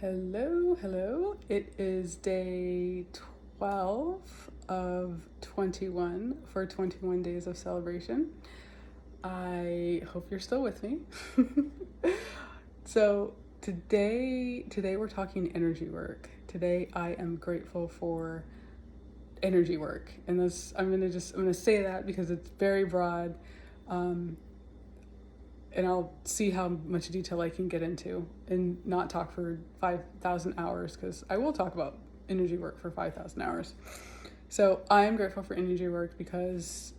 Hello, hello. It is day 12 of 21 for 21 days of celebration. I hope you're still with me. So today we're talking energy work. Today I am grateful for energy work. And this I'm gonna say that because it's very broad. And I'll see how much detail I can get into and not talk for 5,000 hours, because I will talk about energy work for 5,000 hours. So I'm grateful for energy work because,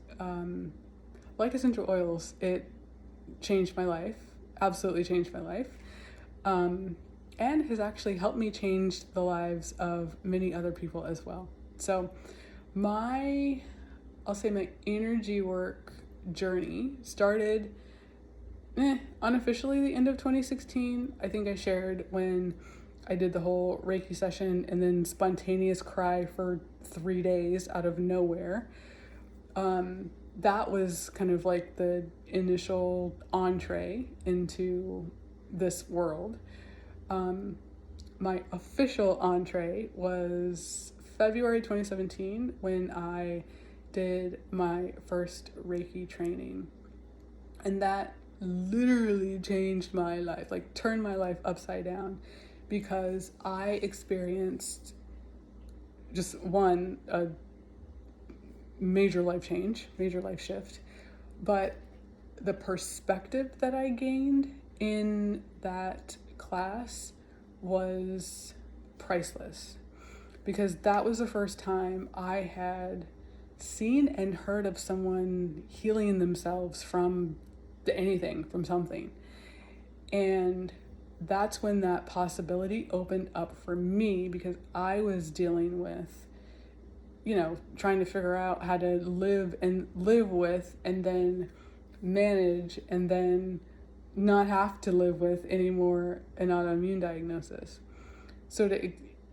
like essential oils, it changed my life, absolutely changed my life, and has actually helped me change the lives of many other people as well. So I'll say my energy work journey started unofficially the end of 2016. I think I shared when I did the whole Reiki session and then spontaneous cry for 3 days out of nowhere. That was kind of like the initial entree into this world. My official entree was February 2017 when I did my first Reiki training. And that literally changed my life, like turned my life upside down, because I experienced just a major life change, major life shift. But the perspective that I gained in that class was priceless, because that was the first time I had seen and heard of someone healing themselves from anything, from something. And that's when that possibility opened up for me, because I was dealing with, trying to figure out how to live with and then manage and then not have to live with anymore an autoimmune diagnosis. So to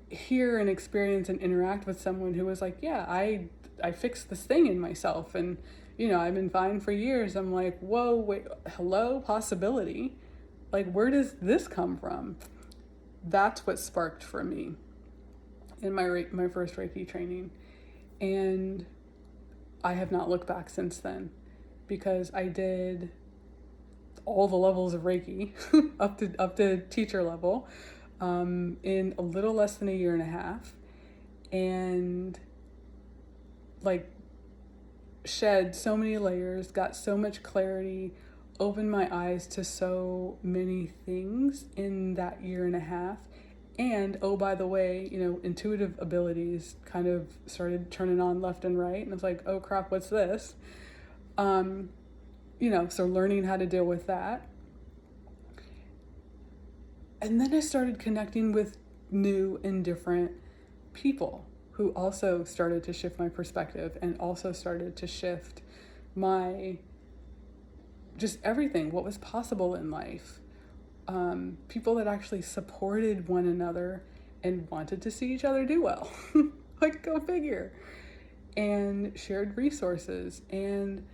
hear and experience and interact with someone who was like, yeah, I fixed this thing in myself, and I've been fine for years. I'm like, whoa, wait, hello, possibility. Like, where does this come from? That's what sparked for me in my first Reiki training. And I have not looked back since then, because I did all the levels of Reiki up to teacher level in a little less than a year and a half. And like shed so many layers, got so much clarity, opened my eyes to so many things in that year and a half. And oh, by the way, intuitive abilities kind of started turning on left and right. And I was like, oh crap, what's this? So learning how to deal with that. And then I started connecting with new and different people who also started to shift my perspective and also started to shift my just everything, what was possible in life. People that actually supported one another and wanted to see each other do well. Like, go figure. And shared resources and,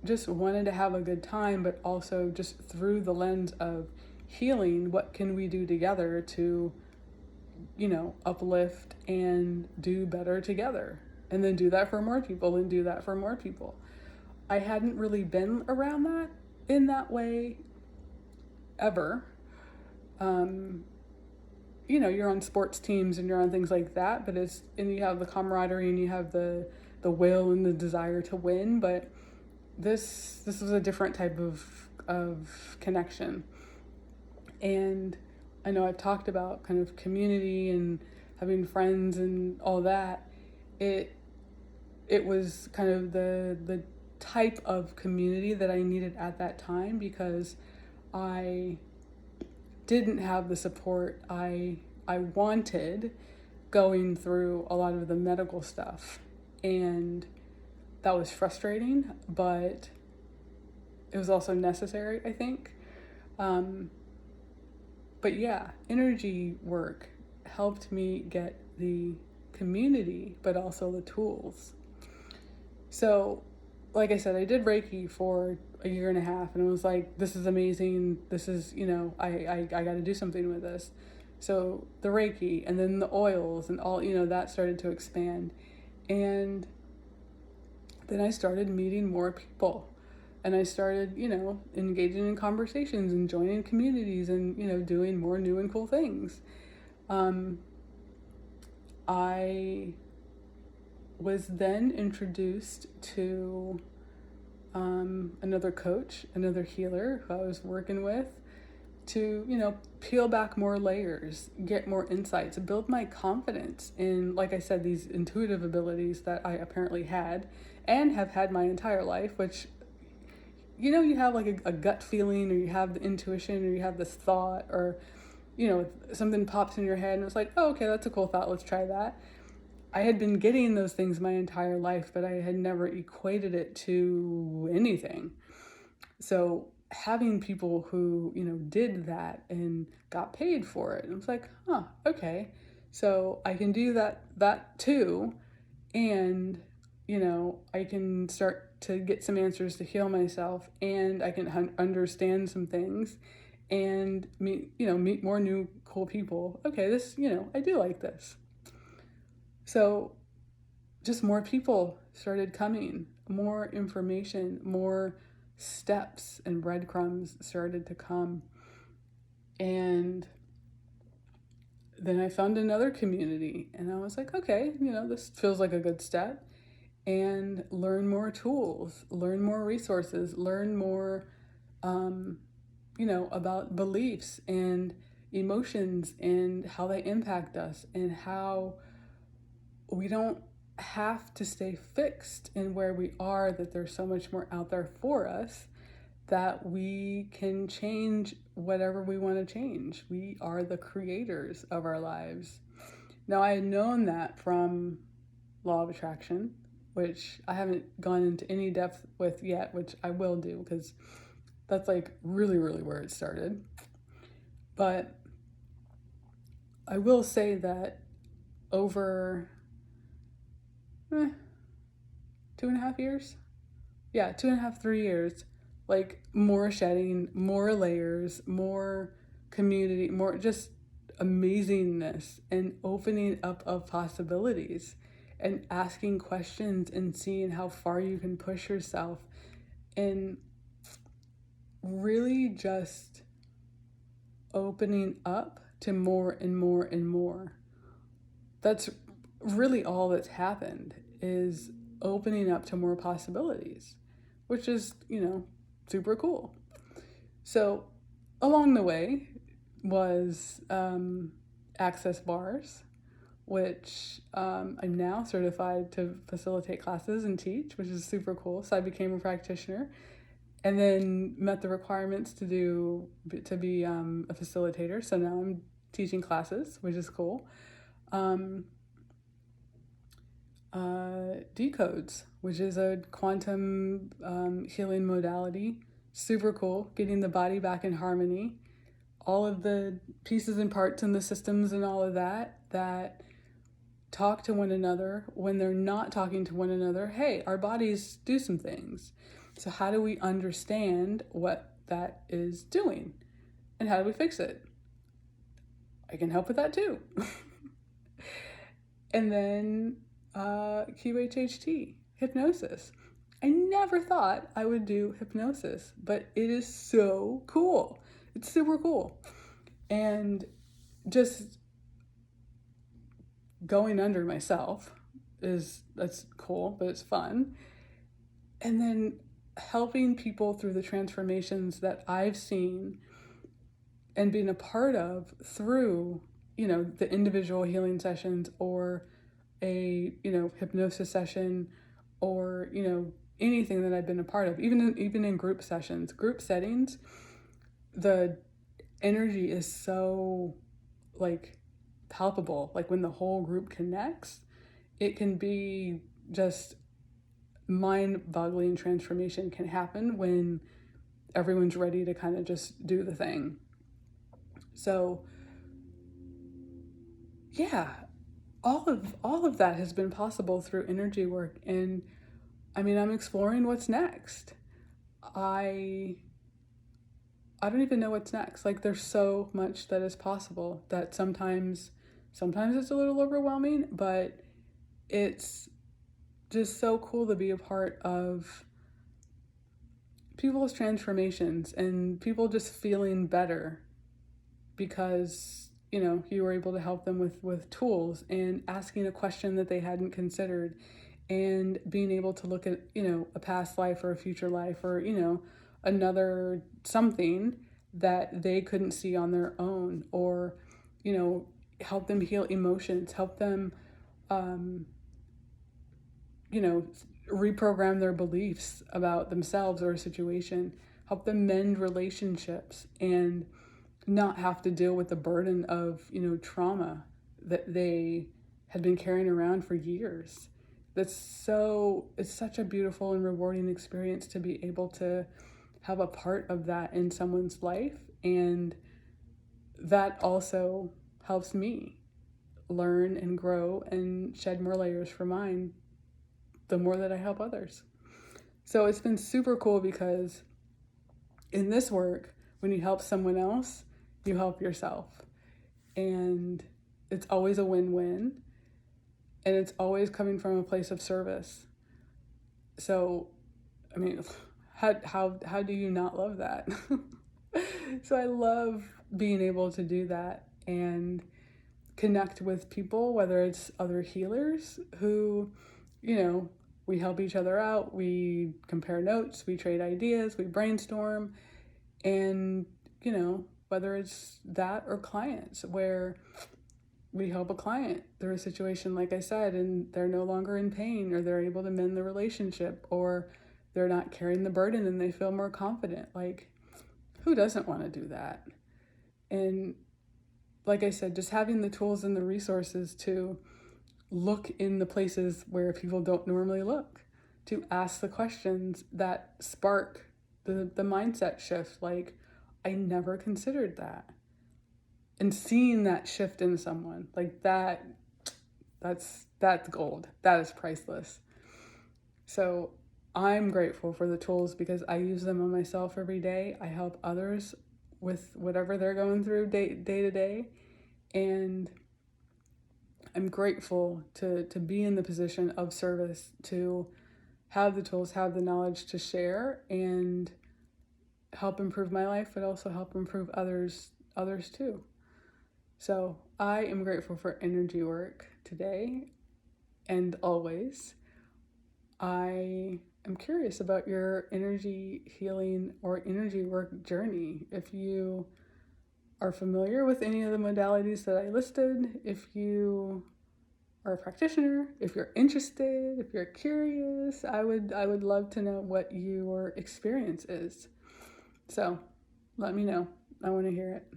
just wanted to have a good time, but also just through the lens of healing, what can we do together to uplift and do better together, and then do that for more people and do that for more people. I hadn't really been around that in that way ever. You're on sports teams and you're on things like that, but and you have the camaraderie and you have the will and the desire to win, but this was a different type of connection. And I know I've talked about kind of community and having friends and all that. It was kind of the type of community that I needed at that time, because I didn't have the support I wanted going through a lot of the medical stuff. And that was frustrating, but it was also necessary, I think. But yeah, energy work helped me get the community, but also the tools. So like I said, I did Reiki for a year and a half, and it was like, this is amazing. This is, I got to do something with this. So the Reiki, and then the oils and all, that started to expand. And then I started meeting more people. And I started, engaging in conversations and joining communities and, doing more new and cool things. I was then introduced to another coach, another healer who I was working with to, peel back more layers, get more insights, build my confidence in, like I said, these intuitive abilities that I apparently had and have had my entire life, which, you have like a gut feeling, or you have the intuition, or you have this thought, or, something pops in your head and it's like, oh, okay, that's a cool thought. Let's try that. I had been getting those things my entire life, but I had never equated it to anything. So having people who, did that and got paid for it, and I was like, huh, okay. So I can do that too. And, I can start to get some answers to heal myself, and I can understand some things and meet more new cool people. Okay, this, I do like this. So just more people started coming, more information, more steps and breadcrumbs started to come. And then I found another community, and I was like, okay, this feels like a good step. And learn more tools, learn more resources, learn more, about beliefs and emotions and how they impact us, and how we don't have to stay fixed in where we are, that there's so much more out there for us, that we can change whatever we want to change. We are the creators of our lives. Now, I had known that from law of attraction, which I haven't gone into any depth with yet, which I will do, because that's like really, really where it started. But I will say that over 2.5 years, 2.5, 3 years, like more shedding, more layers, more community, more just amazingness, and opening up of possibilities, and asking questions and seeing how far you can push yourself, and really just opening up to more and more and more. That's really all that's happened, is opening up to more possibilities, which is, super cool. So along the way was access bars, which I'm now certified to facilitate classes and teach, which is super cool. So I became a practitioner, and then met the requirements to be a facilitator. So now I'm teaching classes, which is cool. Decodes, which is a quantum healing modality. Super cool, getting the body back in harmony. All of the pieces and parts and the systems and all of that talk to one another when they're not talking to one another. Hey, our bodies do some things. So how do we understand what that is doing? And how do we fix it? I can help with that too. And then QHHT, hypnosis. I never thought I would do hypnosis, but it is so cool. It's super cool. And just going under myself that's cool, but it's fun. And then helping people through the transformations that I've seen and been a part of through, the individual healing sessions, or a, hypnosis session, or, anything that I've been a part of, even in group sessions, group settings, the energy is so like palpable. Like when the whole group connects, it can be just mind-boggling. Transformation can happen when everyone's ready to kind of just do the thing. So yeah, all of that has been possible through energy work. And I'm exploring what's next. I don't even know what's next. Like, there's so much that is possible that sometimes it's a little overwhelming, but it's just so cool to be a part of people's transformations and people just feeling better because, you were able to help them with tools and asking a question that they hadn't considered and being able to look at, a past life or a future life or, another something that they couldn't see on their own, or, help them heal emotions, help them, um, reprogram their beliefs about themselves or a situation, help them mend relationships and not have to deal with the burden of, trauma that they had been carrying around for years. It's such a beautiful and rewarding experience to be able to have a part of that in someone's life. And that also helps me learn and grow and shed more layers for mine the more that I help others. So it's been super cool because in this work, when you help someone else, you help yourself. And it's always a win-win. And it's always coming from a place of service. So, how do you not love that? So I love being able to do that and connect with people, whether it's other healers who, we help each other out, we compare notes, we trade ideas, we brainstorm, and, whether it's that or clients where we help a client through a situation, like I said, and they're no longer in pain, or they're able to mend the relationship, or they're not carrying the burden and they feel more confident. Like, who doesn't want to do that? And like I said, just having the tools and the resources to look in the places where people don't normally look, to ask the questions that spark the mindset shift. Like, I never considered that. And seeing that shift in someone, like that's gold. That is priceless. So I'm grateful for the tools because I use them on myself every day. I help others with whatever they're going through day to day. And I'm grateful to be in the position of service, to have the tools, have the knowledge to share and help improve my life, but also help improve others too. So I am grateful for energy work today and always. I am curious about your energy healing or energy work journey. If you are familiar with any of the modalities that I listed, if you are a practitioner, if you're interested, if you're curious, I would love to know what your experience is. So let me know. I want to hear it.